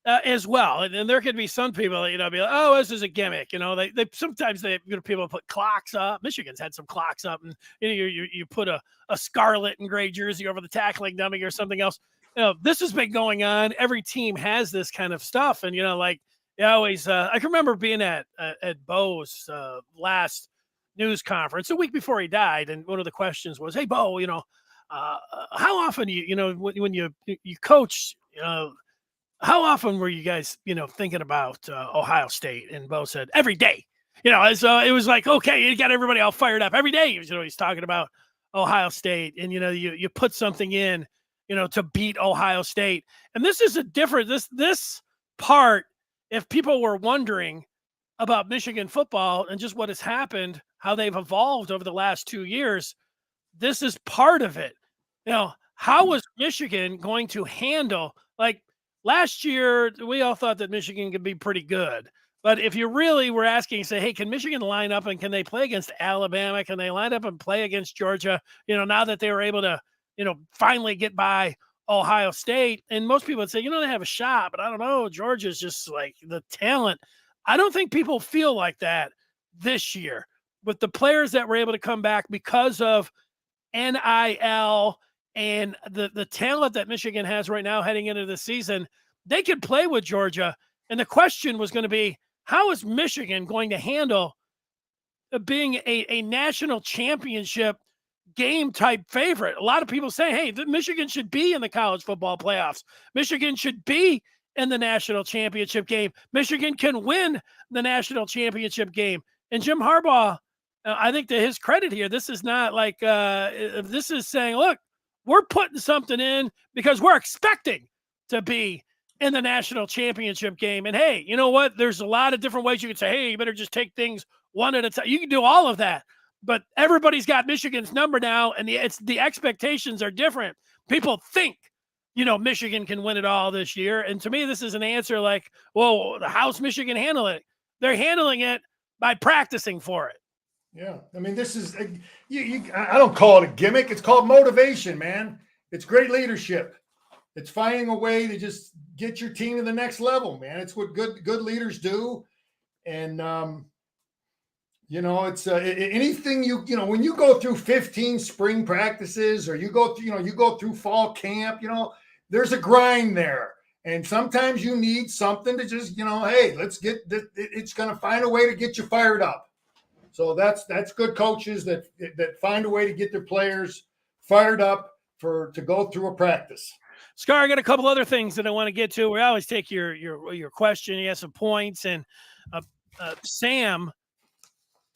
as well, and there could be some people be like, oh, this is a gimmick. They sometimes people put clocks up. Michigan's had some clocks up, and you put a scarlet and gray jersey over the tackling dummy or something else. This has been going on. Every team has this kind of stuff, and always. I can remember being at Bo's last news conference a week before he died, and one of the questions was, "Hey, Bo, how often when you coach, how often were you guys thinking about Ohio State?" And Bo said, "Every day." So it was like, okay, you got everybody all fired up every day. He's talking about Ohio State, and you put something in to beat Ohio State, and this is a different this part. If people were wondering about Michigan football and just what has happened, how they've evolved over the last 2 years, this is part of it. How was Michigan going to handle, like last year, we all thought that Michigan could be pretty good. But if you really were asking, say, hey, can Michigan line up and can they play against Alabama? Can they line up and play against Georgia? Now that they were able to, finally get by Ohio State, and most people would say, they have a shot, but I don't know. Georgia's just like the talent. I don't think people feel like that this year with the players that were able to come back because of NIL and the talent that Michigan has right now heading into the season. They could play with Georgia. And the question was going to be, how is Michigan going to handle being a national championship game type favorite? A lot of people say, hey, Michigan should be in the college football playoffs. Michigan should be in the national championship game. Michigan can win the national championship game. And Jim Harbaugh, I think to his credit here, this is not like this is saying, look, we're putting something in because we're expecting to be in the national championship game. And hey, you know what? There's a lot of different ways you can say, hey, you better just take things one at a time. You can do all of that. But everybody's got Michigan's number now, and the expectations are different. People think, Michigan can win it all this year. And to me, this is an answer like, well, how's Michigan handle it? They're handling it by practicing for it. Yeah. I mean, this is, I don't call it a gimmick. It's called motivation, man. It's great leadership. It's finding a way to just get your team to the next level, man. It's what good leaders do. And, it's anything when you go through 15 spring practices or you go through fall camp, there's a grind there. And sometimes you need something to just, hey, let's get it's going to find a way to get you fired up. So that's good coaches that find a way to get their players fired up to go through a practice. Scar, I got a couple other things that I want to get to. We always take your question. You have some points, and Sam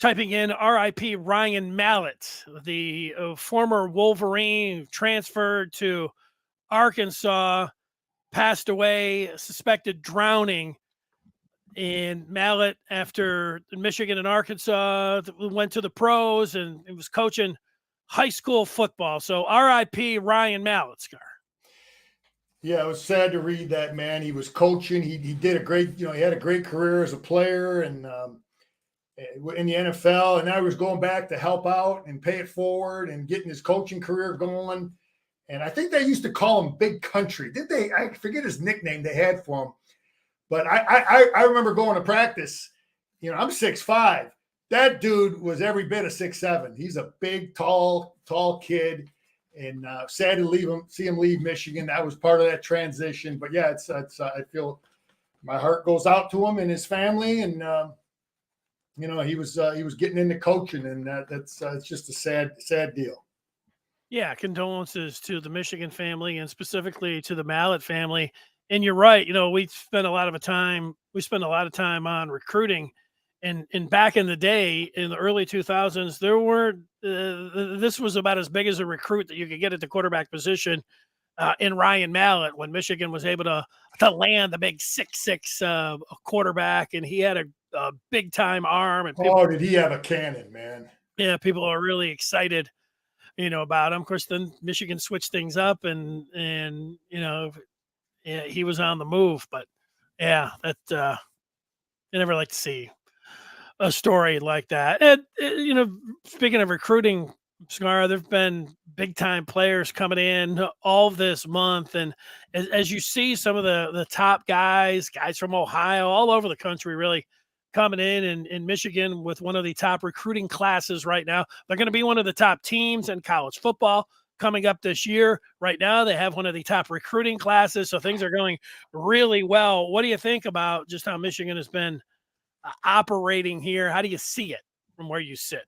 typing in RIP Ryan Mallett, the former Wolverine, transferred to Arkansas, passed away, suspected drowning. And Mallett, after Michigan and Arkansas, went to the pros and was coaching high school football. So RIP Ryan Mallett, Scar. Yeah, it was sad to read that, man. He was coaching. He did a great, he had a great career as a player and in the NFL. And now he was going back to help out and pay it forward and getting his coaching career going. And I think they used to call him Big Country. Did they? I forget his nickname they had for him. But I remember going to practice. I'm 6'5". That dude was every bit of 6'7". He's a big, tall kid. And sad to see him leave Michigan. That was part of that transition. But yeah, it's I feel my heart goes out to him and his family. And he was getting into coaching, and that's it's just a sad deal. Yeah, condolences to the Michigan family and specifically to the Mallett family. And you're right. We spend a lot of time on recruiting, And back in the day, in the early 2000s, there weren't. This was about as big as a recruit that you could get at the quarterback position in Ryan Mallett when Michigan was able to land the big 6'6" quarterback, and he had a big time arm. And people, did he have a cannon, man? Yeah, people are really excited, about him. Of course, then Michigan switched things up, and yeah, he was on the move. But yeah, that I never like to see a story like that. And speaking of recruiting, Scar, there've been big time players coming in all this month, and as you see some of the top guys from Ohio, all over the country, really coming in Michigan with one of the top recruiting classes right now. They're going to be one of the top teams in college football coming up this year. Right now, they have one of the top recruiting classes, so things are going really well. What do you think about just how Michigan has been operating here? How do you see it from where you sit?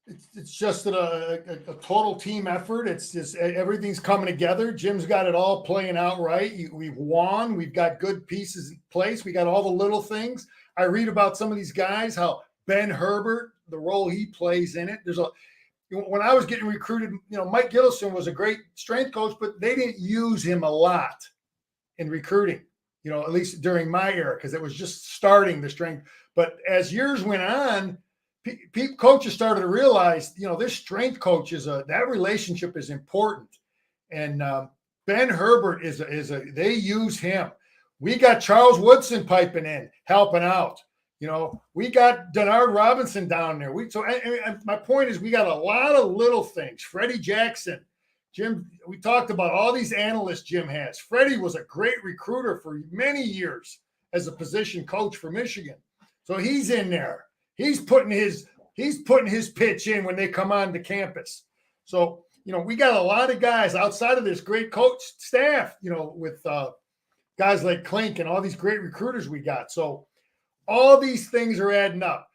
It's just a total team effort. It's just everything's coming together. Jim's got it all playing out right. We've won. We've got good pieces in place. We got all the little things. I read about some of these guys, how Ben Herbert, the role he plays in it. When I was getting recruited, Mike Gittleson was a great strength coach, but they didn't use him a lot in recruiting, at least during my era, because it was just starting the strength. But as years went on, coaches started to realize, this strength coach that relationship is important. And Ben Herbert they use him. We got Charles Woodson piping in, helping out. We got Denard Robinson down there. And my point is, we got a lot of little things. Freddie Jackson, Jim. We talked about all these analysts Jim has. Freddie was a great recruiter for many years as a position coach for Michigan. So he's in there. He's putting his pitch in when they come on to campus. So, we got a lot of guys outside of this great coach staff, with guys like Klink and all these great recruiters we got. So all these things are adding up.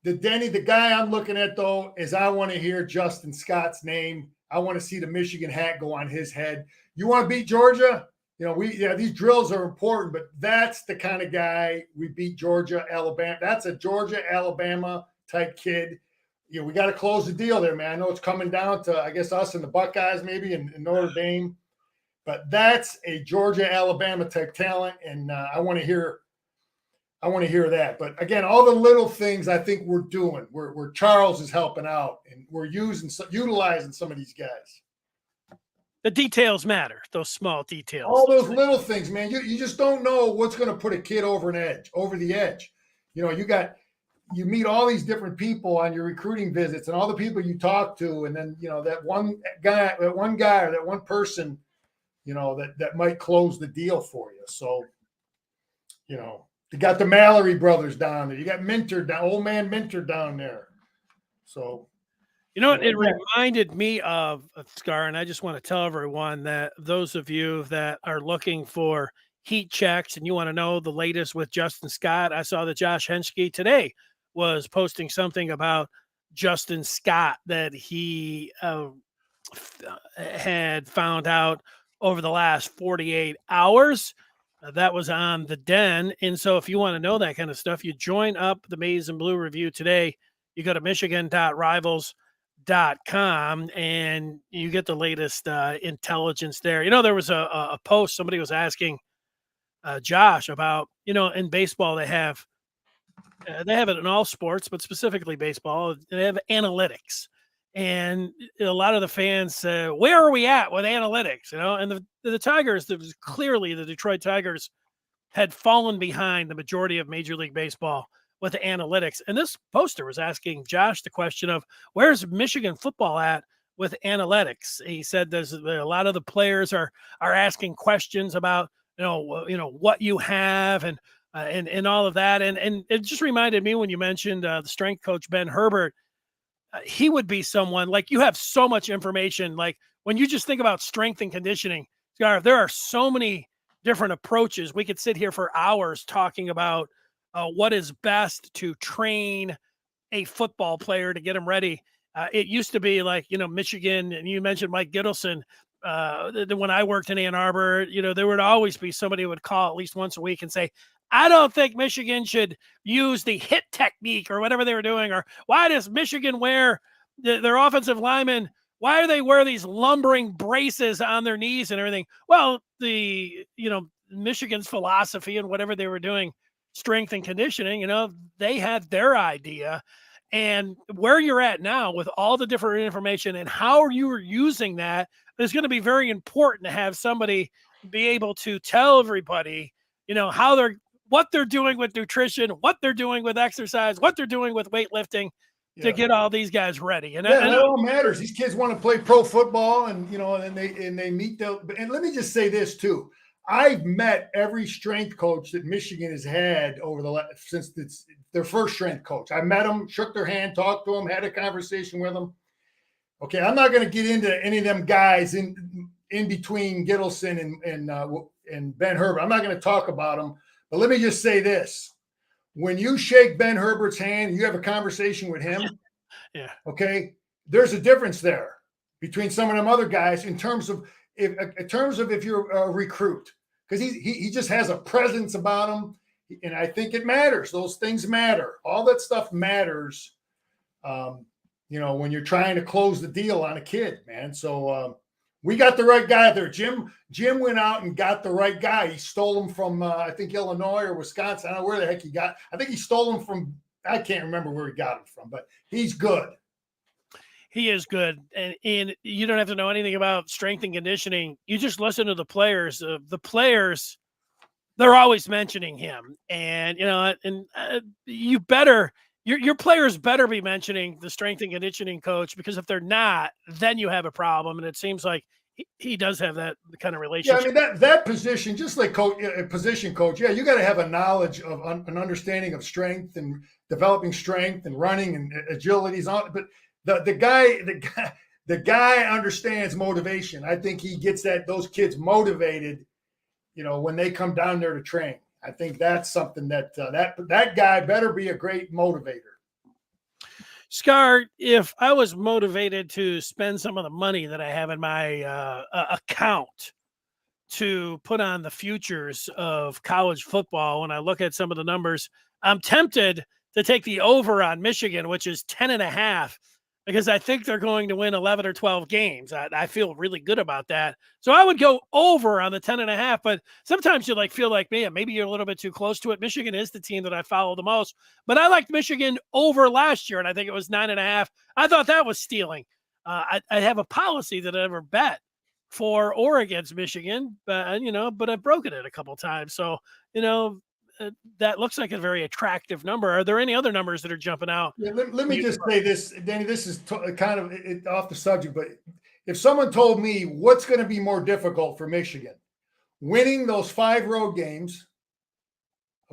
The guy I'm looking at, though, is I want to hear Justin Scott's name. I want to see the Michigan hat go on his head. You want to beat Georgia? These drills are important, but that's the kind of guy we beat Georgia, Alabama. That's a Georgia, Alabama type kid. We got to close the deal there, man. I know it's coming down to, I guess, us and the Buckeyes maybe and Notre Dame, but that's a Georgia, Alabama type talent, and I want to hear that. But again, all the little things I think we're doing, where Charles is helping out, and we're utilizing some of these guys. The details matter, those small details. All those little things, man. You just don't know what's going to put a kid over the edge. You meet all these different people on your recruiting visits and all the people you talk to, and then, that one guy or that one person, that might close the deal for you. So, you got the Mallory brothers down there. You got old man Minter down there. So. It reminded me of Scar, and I just want to tell everyone that those of you that are looking for heat checks and you want to know the latest with Justin Scott, I saw that Josh Henschke today was posting something about Justin Scott that he had found out over the last 48 hours. That was on the Den. And so if you want to know that kind of stuff, you join up the Maize and Blue Review today. You go to michigan.rivals.com and you get the latest intelligence there. There was a post, somebody was asking Josh about, in baseball, they have it in all sports, but specifically baseball, they have analytics. And a lot of the fans say, where are we at with analytics? And the Tigers, there was clearly the Detroit Tigers had fallen behind the majority of Major League Baseball with the analytics. And this poster was asking Josh the question of, where's Michigan football at with analytics? He said there's a lot of the players are asking questions about, what you have and all of that. And it just reminded me when you mentioned the strength coach, Ben Herbert, he would be someone, like, you have so much information. Like, when you just think about strength and conditioning, Scar, there are so many different approaches. We could sit here for hours talking about what is best to train a football player to get him ready. It used to be like, Michigan, and you mentioned Mike Gittleson. When I worked in Ann Arbor, there would always be somebody who would call at least once a week and say, I don't think Michigan should use the hit technique or whatever they were doing. Or why does Michigan wear their offensive linemen? Why do they wear these lumbering braces on their knees and everything? Well, Michigan's philosophy and whatever they were doing, strength and conditioning, they had their idea. And where you're at now with all the different information and how you are using that is going to be very important to have somebody be able to tell everybody, what they're doing with nutrition, what they're doing with exercise, what they're doing with weightlifting to get all these guys ready. And that all matters. These kids want to play pro football, and they meet and let me just say this too. I've met every strength coach that Michigan has had since it's their first strength coach. I met them, shook their hand, talked to them, had a conversation with them. Okay, I'm not going to get into any of them guys in between Gittleson and Ben Herbert. I'm not going to talk about them, but let me just say this. When you shake Ben Herbert's hand and you have a conversation with him, okay, there's a difference there between some of them other guys in terms of if you're a recruit, because he just has a presence about him, and I think it matters. Those things matter. All that stuff matters, when you're trying to close the deal on a kid, man. So we got the right guy there. Jim went out and got the right guy. He stole him from I think Illinois or Wisconsin. I don't know where the heck he got. I think he stole him from. I can't remember where he got him from, but he's good. He is good, and you don't have to know anything about strength and conditioning. You just listen to the players. The players, they're always mentioning him, and you better your players better be mentioning the strength and conditioning coach, because if they're not, then you have a problem. And it seems like he does have that kind of relationship. Yeah, I mean that position, just like position coach. Yeah, you got to have a knowledge of an understanding of strength and developing strength and running and agilities on, but. The guy understands motivation. I think he gets those kids motivated, when they come down there to train. I think that's something that guy better be a great motivator. Scar, if I was motivated to spend some of the money that I have in my account to put on the futures of college football, when I look at some of the numbers, I'm tempted to take the over on Michigan, which is 10.5. Because I think they're going to win 11 or 12 games. I feel really good about that. So I would go over on the 10.5, but sometimes you feel like, man, maybe you're a little bit too close to it. Michigan is the team that I follow the most, but I liked Michigan over last year, and I think it was 9.5. I thought that was stealing. I have a policy that I never bet for or against Michigan, but I've broken it a couple times. So, that looks like a very attractive number. Are there any other numbers that are jumping out? Yeah, let me just say this, Danny, this is kind of off the subject, but if someone told me what's going to be more difficult for Michigan, winning those 5 road games,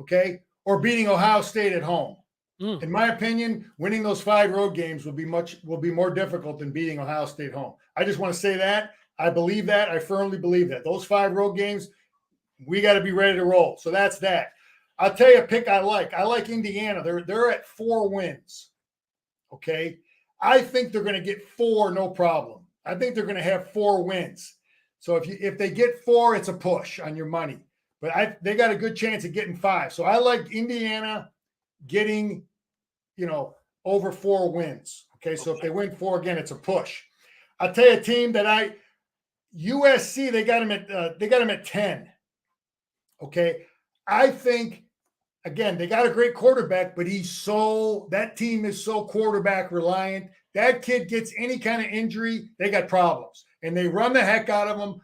okay, or beating Ohio State at home, in my opinion, winning those 5 road games will be more difficult than beating Ohio State home. I just want to say that. I believe that. I firmly believe that. Those 5 road games, we got to be ready to roll. So that's that. I'll tell you a pick I like. I like Indiana. They're at 4 wins. Okay. I think they're going to get 4, no problem. I think they're going to have 4 wins. So if they get 4, it's a push on your money. But they got a good chance of getting 5. So I like Indiana getting, over 4 wins. Okay. So if they win 4 again, it's a push. I'll tell you a team that USC, they got them at 10. Okay. I think, again, they got a great quarterback, but that team is so quarterback reliant. That kid gets any kind of injury, they got problems, and they run the heck out of them.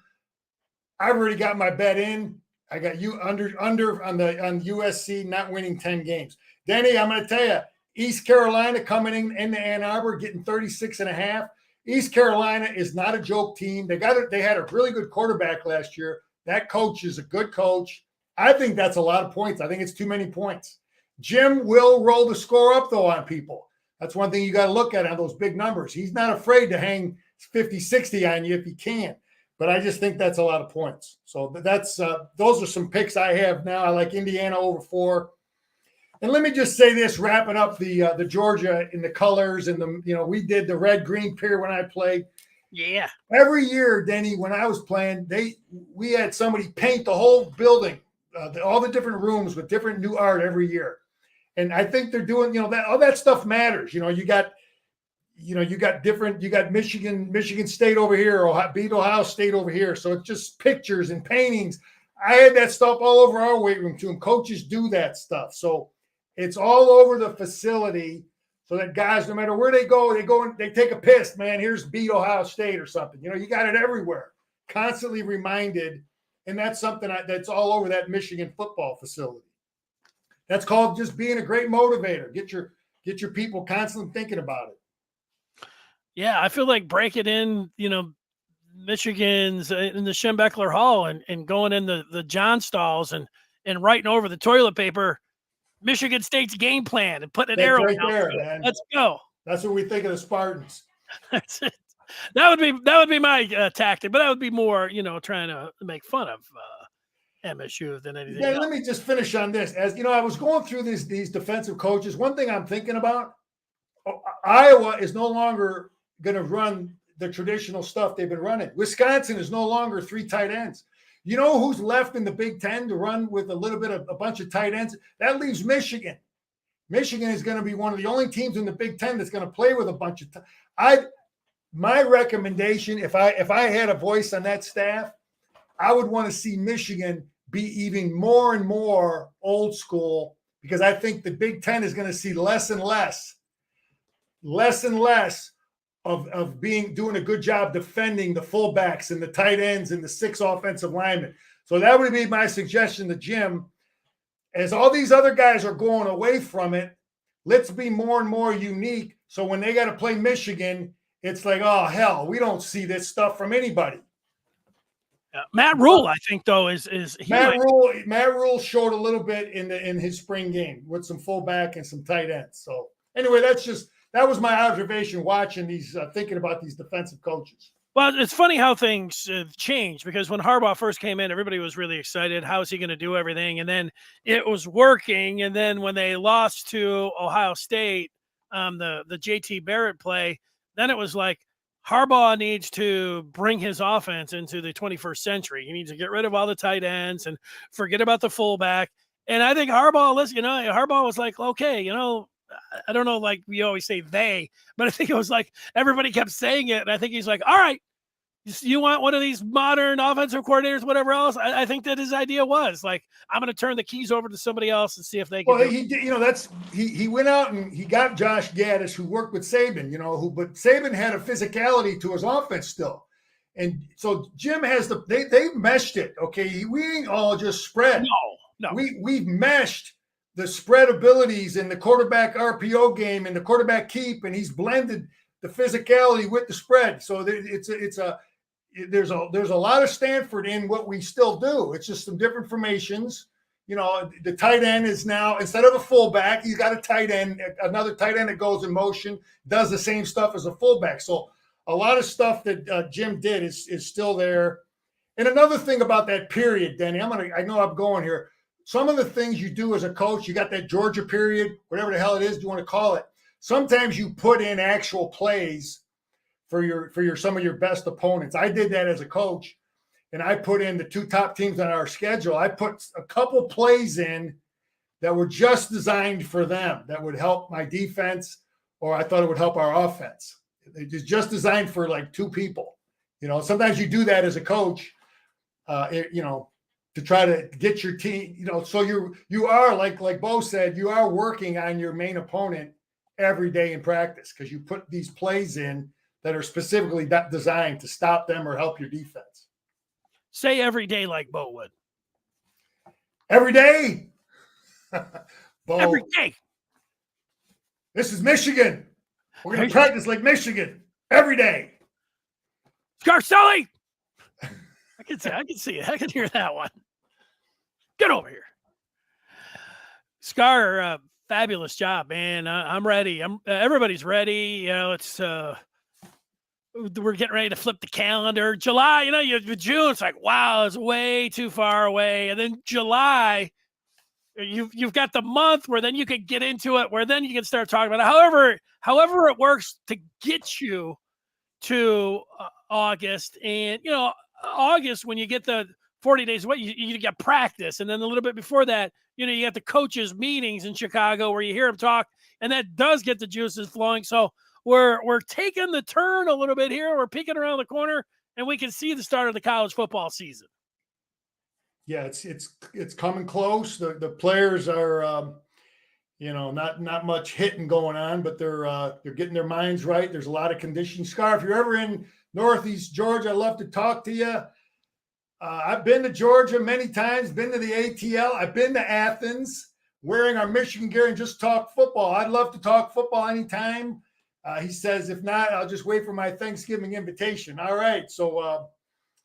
I've already got my bet in. I got you under on USC not winning 10 games. Denny, I'm going to tell you, East Carolina coming into Ann Arbor, getting 36.5. East Carolina is not a joke team. They had a really good quarterback last year. That coach is a good coach. I think that's a lot of points. I think it's too many points. Jim will roll the score up, though, on people. That's one thing you got to look at on those big numbers. He's not afraid to hang 50, 60 on you if he can. But I just think that's a lot of points. So those are some picks I have now. I like Indiana over 4. And let me just say this, wrapping up the Georgia in the colors and we did the red-green period when I played. Yeah. Every year, Denny, when I was playing, we had somebody paint the whole building all the different rooms with different new art every year. And I think they're doing, that all that stuff matters. You got Michigan State over here, beat Ohio State over here. So it's just pictures and paintings. I had that stuff all over our weight room too, and coaches do that stuff. So it's all over the facility so that guys, no matter where they go and they take a piss, man, here's beat Ohio State or something. You got it everywhere, constantly reminded. And that's something that's all over that Michigan football facility. That's called just being a great motivator. Get your people constantly thinking about it. Yeah, I feel like breaking in, Michigan's in the Schembechler Hall and going in the John stalls and writing over the toilet paper, Michigan State's game plan and putting an arrow right there, man. Let's go. That's what we think of the Spartans. That's it. That would be my tactic, but that would be more, trying to make fun of MSU than anything else. Let me just finish on this. As I was going through these defensive coaches, one thing I'm thinking about, Iowa is no longer going to run the traditional stuff they've been running. Wisconsin is no longer 3 tight ends. You know who's left in the Big Ten to run with a bunch of tight ends? That leaves Michigan. Michigan is going to be one of the only teams in the Big Ten that's going to play with a bunch of my recommendation, if I had a voice on that staff, I would want to see Michigan be even more and more old school, because I think the Big Ten is going to see less and less of doing a good job defending the fullbacks and the tight ends and the 6 offensive linemen. So that would be my suggestion to Jim. As all these other guys are going away from it, let's be more and more unique. So when they got to play Michigan, it's like, oh, hell, we don't see this stuff from anybody. Matt Rule, I think, though, is Matt Rule showed a little bit in his spring game with some fullback and some tight ends. So anyway, that was my observation watching these, thinking about these defensive coaches. Well, it's funny how things have changed, because when Harbaugh first came in, everybody was really excited. How is he going to do everything? And then it was working. And then when they lost to Ohio State, the JT Barrett play, then it was like Harbaugh needs to bring his offense into the 21st century. He needs to get rid of all the tight ends and forget about the fullback. And I think Harbaugh was like, okay, I don't know, like we always say they, but I think it was like everybody kept saying it. And I think he's like, all right, you want one of these modern offensive coordinators, whatever else? I think that his idea was like, I'm going to turn the keys over to somebody else and see if they can. Well, he did, he went out and he got Josh Gaddis, who worked with Saban, but Saban had a physicality to his offense still. And so Jim has they meshed it. Okay. We ain't all just spread. No. We've meshed the spread abilities in the quarterback RPO game and the quarterback keep, and he's blended the physicality with the spread. So there's a lot of Stanford in what we still do. It's just some different formations. The tight end is now, instead of a fullback, he's got a tight end, another tight end that goes in motion, does the same stuff as a fullback. So a lot of stuff that Jim did is still there. And another thing about that period, Denny, I know I'm going here. Some of the things you do as a coach, you got that Georgia period, whatever the hell it is you want to call it. Sometimes you put in actual plays for some of your best opponents. I did that as a coach, and I put in the 2 top teams on our schedule. I put a couple plays in that were just designed for them, that would help my defense, or I thought it would help our offense. It was just designed for like 2 people. Sometimes you do that as a coach, to try to get your team, so you are like Bo said, you are working on your main opponent every day in practice, because you put these plays in that are specifically designed to stop them or help your defense. Say every day like Bo would. Every day? Bo, every day. This is Michigan. We're going to practice like Michigan every day. Scarcelli! I can see it. I can hear that one. Get over here. Scar, fabulous job, man. I'm ready. Everybody's ready. It's we're getting ready to flip the calendar. July, June, it's like, wow, it's way too far away. And then July, you've got the month where then you can get into it, where then you can start talking about it. However it works to get you to August. And, August, when you get the 40 days away, you got practice. And then a little bit before that, you got the coaches' meetings in Chicago where you hear them talk, and that does get the juices flowing. So we're taking the turn a little bit here. We're peeking around the corner, and we can see the start of the college football season. Yeah, it's coming close. The players are, not much hitting going on, but they're getting their minds right. There's a lot of conditioning. Scar, if you're ever in Northeast Georgia, I'd love to talk to you. I've been to Georgia many times, been to the ATL. I've been to Athens wearing our Michigan gear and just talk football. I'd love to talk football anytime. He says, if not, I'll just wait for my Thanksgiving invitation. All right. So,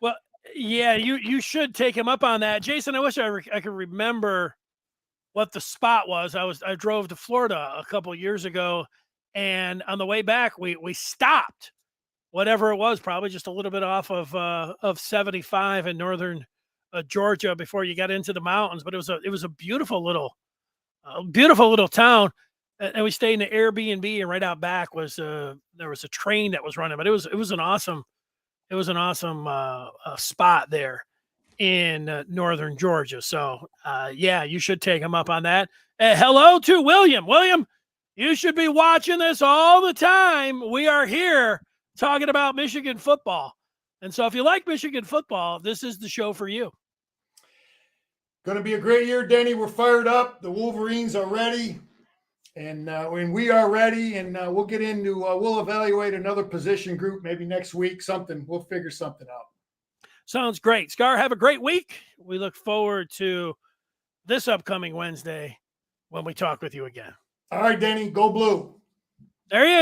well, yeah, you should take him up on that. Jason, I wish I could remember what the spot was. I drove to Florida a couple of years ago, and on the way back, we stopped. Whatever it was, probably just a little bit off of 75 in northern Georgia before you got into the mountains. But it was a beautiful little town, and we stayed in an Airbnb. And right out back there was a train that was running. But it was an awesome spot there in northern Georgia. So yeah, you should take him up on that. Hello to William. William, you should be watching this all the time. We are here talking about Michigan football. And so if you like Michigan football, this is the show for you. Going to be a great year, Denny. We're fired up. The Wolverines are ready, and we are ready, and we'll get into we'll evaluate another position group maybe next week. We'll figure something out. Sounds great. Scar, have a great week. We look forward to this upcoming Wednesday when we talk with you again. All right, Denny, go blue. There he is.